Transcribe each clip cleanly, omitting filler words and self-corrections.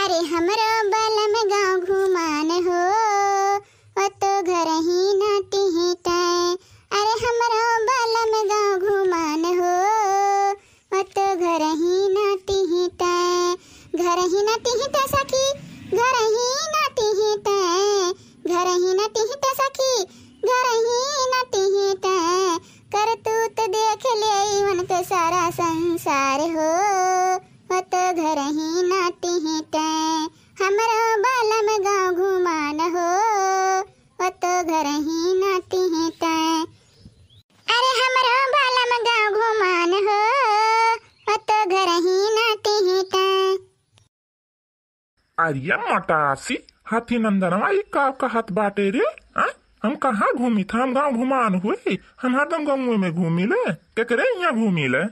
अरे हमरो बलम गाँव घुमान हो ओ तो घर ही नाटी हिटाए। अरे हमरो बलम गाँव घुमान हो ओ तो घर ही नाटी हिटाए। घर ही नाटी हिटा सखी घर ही नाटी हिटाए। घर ही नाटी हिटा सखी घर ही नाटी हिटाए। कर तू तो देख ले मन तो सारा संसार हो तो घर ही नाटी हिटाए। हमरो बलम गाँव घुमान हो तो घर ही नाटी हिटाए। अरे हमरो बलम गाँव घुमान हो तो घर ही नाटी हिटाए। अरे मटासी हाथी नंदनवा ये का हाथ बाटे रे आ? हम कहाँ घूमी था? हम गाँव घुमान हुए हम हरदम गाँव में घूमी ले के करे यहाँ घूमी ले।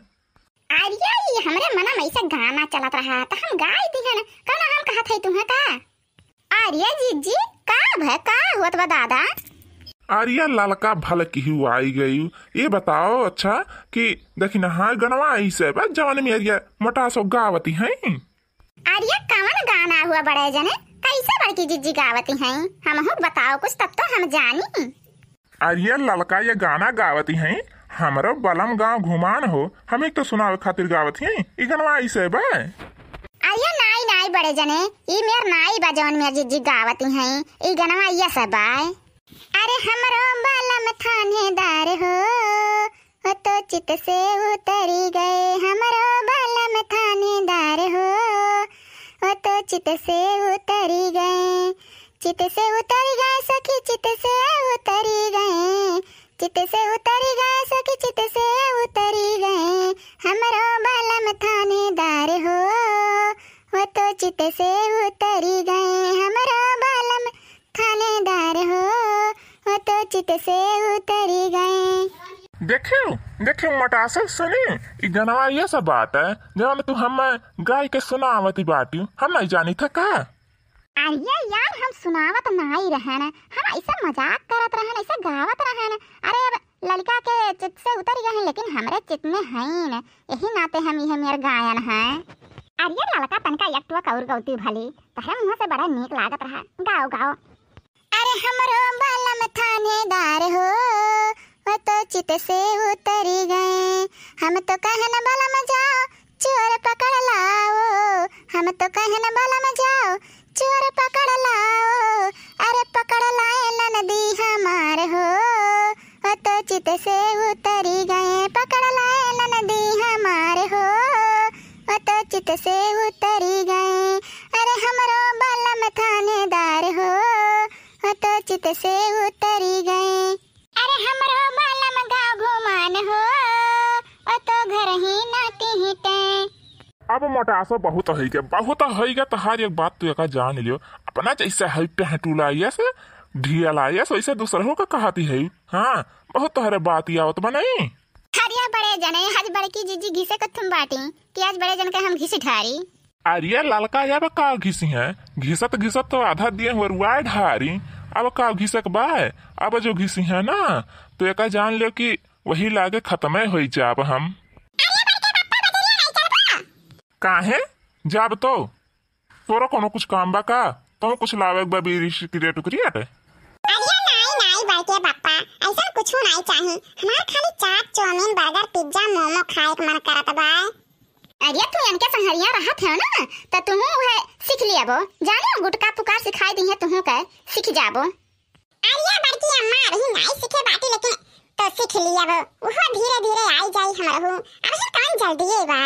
अरे ये हमरे मना में ऐसा गाना चलत रहा तो हम गाई दिहन कौन हम कहत है तुम्हें का। अरे जीजी का हुआ बा दादा? अरे ललका भल की आई गई ये बताओ अच्छा कि देखी ना हाँ गनवा ऐसे जवान में अरिया मोटा सो गावती है। अरे कौन गाना हुआ बड़े जने कैसे बड़की जीजी गावती हैं हम बताओ कुछ तब तो हम जानी। अरे ललका ये गाना गावती है हमारो बलम गाँव घुमान हो हमें तो सुनावे खातिर गावती है ई गनवा ऐसे बा। अरे नाई बड़े जने ई मेर नाई बजवन में जीजी गावती हैं ई गनवा ये सब बाय। अरे हमरो बलम थानेदार हो तो चित से उतरी गए। हमरो बलम थानेदार हो तो चित से उतरी गए। चित से उतरी गए सखी चित से उतरी गए। चित से उतरी गए सखी चित से उतरी गए। हमरो बलम थानेदार हो तो चित से उतरी गए। हमरो बलम थानेदार हो तो चित से उतरी गए। देखियो मटासे सुनी ई गनवा ये सब बात है जब तू हम गाय के सुनावती बाटी हम नहीं जानी था का। अरे यार हम सुनावत नहीं रहन हम ऐसा मजाक करत रहन ऐसा गावत रहन। अरे अब लड़का के चित से उतर गए लेकिन हमरे चित में है न यही नाते हम यह मेर गायन है। अरे लड़का तनका एकटुआ कौर गौती भली तहरे मुंह से बड़ा नीक लागत रहा गाओ। अरे हमरो बलम थानेदार हो तो चित से उतरी गए। हम तो कहन बलम जाओ चोर पकड़ लाओ। हम तो कहन बलम जाओ चोर पकड़ लाओ। अरे पकड़ लाए ननदी हमार हो तो चित से उतरी गए। पकड़ लाए ननदी हमार हो तो चित से उतरी गए। अरे हमरो बलम थानेदार हो तो चित से उतरी गए। अरे हमरो बलम गाँव घुमान हो तो घर ही नाटी हिटाए। अब मोटासो बहुत है क्या तहार एक बात तू जान लियो अपना जैसे है पहटूला से ढियाला वैसे दूसरों का कहती है। हाँ बहुत तोहरे बात आवत बनाई। हरिया बड़े जने आज बड़की जीजी घिसे को तुम बाटी कि आज बड़े जन के हम घिसे ढारी। अरे ललका या का घिसी है घिसत तो आधा दिए हुए रुआ ढारी अब का घिसक बाय। अब जो घिसी है ना तो एक जान लियो कि वही लागे खत्म हो जाब हम। काहे जाब तो तोरा कोनो कुछ काम बा का तो कुछ लावे बा बीरी टुकरी टुकरिया टे। अरे नहीं बड़के पापा ऐसा कुछ नहीं चाहिए हमार खाली चाट चाउमीन बर्गर पिज्जा मोमो खाए के मन करत बा। अरे तू इनके संहरिया रहत है ना तो तुम वह सीख लियाबो जानो गुटका पुकार सिखाई दी है तुम का सीख जाबो। अरे बड़की अम्मा रही नहीं सीखे बाटी लेकिन तो सीख लियाबो वो धीरे आई जाई हमरहु अब कौन जल्दी है बा।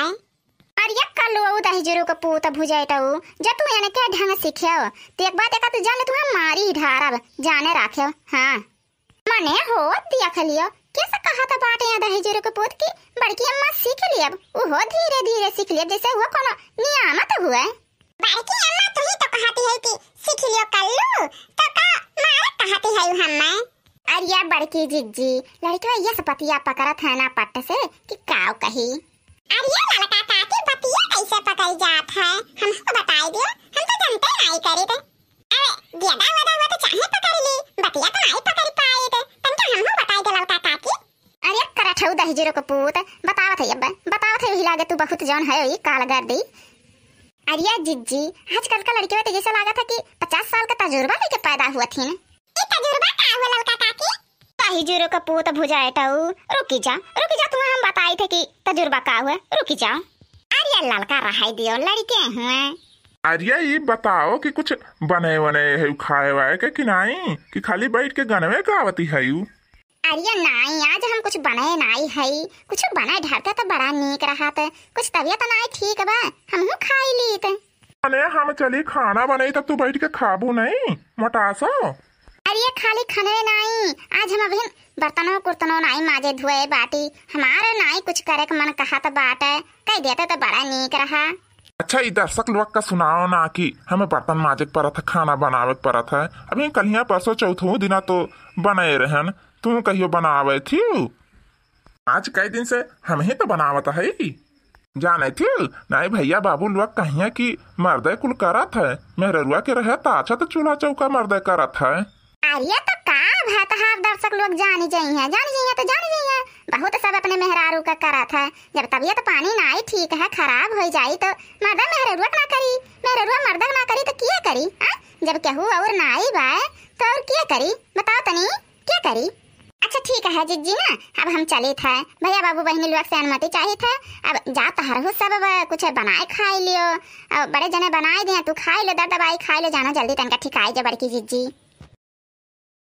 अरे कल वो दही जरूर का पूत भुजाइटाऊ जब तू यानी क्या ढंग सीखे तो एक बात तू जान ले तू मारी ढारब जाने राखे। हाँ मने हो दिया खलियो कैसे कहा था बाटे यहाँ दही जरूर का पूत की बड़की अम्मा सीख लिया वो धीरे सीख लिया जैसे हुआ कोनो नियामत हुआ। बड़की अम्मा तू ही तो कहती है कि सीख लियो कल्लू तो का मारे कहती है हम्मा। अरे बड़की जिज्जी लड़की ये सपतिया पकड़त है ना पट्ट से कि काव कही। अरे लड़का काकी बतिया कैसे पकड़ी जात है हमको बताई दियो हम तो जानते नहीं करी थे। अरे गेदा वदा हुआ तो चाहे पकड़ ली बतिया तो नहीं पकड़ पाई थे तन तो हमको बताई दे लड़का काकी। अरे करठौ दही जीरो को पूत बतावत है अब बतावत है हिला के तू बहुत जौन है ये काल कर दी। अरे जिज्जी, आजकल का लड़कियों तो जैसा लगा था कि 50 साल का तजुर्बा लेके पैदा हुआ थी ना। ये तजुर्बा का हुआ लड़का काकी? ताही जुरो का पूत भुजाएटाऊ। रुकी जा तुम्हें हम बताई थे कि तजुर्बा का हुआ। रुकी जाओ। अरे लड़का रहाई दियो, लड़के हुए। अरे ये बताओ कि कुछ बने बने है खाए वाए के कि नहीं, कि खाली बैठ के गनवे गावती है यू? अरे नहीं, आज हम कुछ बनाए नहीं है। कुछ बनाए ढरते तो बड़ा नीक रहा था। कुछ तबियत नहीं ठीक बा, हम खाई ली थे। अने हम चली खाना बनाई तब तू बैठ के खाबू नहीं मोटासो? अरे खाली खाने नहीं, आज हम अभी बर्तनों कुर्तनों नहीं माजे धोए बाटी। हमारे नहीं कुछ करे के मन कहा तो बात है, कह देते तो बड़ा नीक रहा। अच्छा ये दर्शक लोग का सुनाओ ना कि हमें बर्तन माजे परत है, खाना बनावे परत है। अभी कलिया परसों चौथों दिना तो बने रहन, तू कहियो बनावे थी? आज कई दिन से हम ही तो बनावत है। जाने थी नहीं भैया बाबू लोग कहिए कि मर्दे कुल करत है, मेहरुआ के रहे तो अच्छा तो चूल्हा चौका मर्दे करत है। अरे तो का भात हार दर्शक लोग जानी जाइए तो जानी जाइए। बहुत सब अपने मेहरारू का करत है। जब तबियत पानी ना ठीक है, खराब हो जाई तो मर्दा मेहरुआ ना करी, मेहरुआ मर्दा ना करी तो क्या करी? जब केहू और ना आई बा तो और क्या करी बताओ तनी, क्या करी? अच्छा ठीक है जिज्जी ना, अब हम चले थे। भैया बाबू बहनी लोग से अनुमति चाहिए था। अब जा तहरहु सब कुछ बनाए खाई लियो। अब बड़े जने बनाए दिए, तू खाई लो, दर दबाई खाई लो, जाना जल्दी तनका ठिकाई जा बड़की जिज्जी।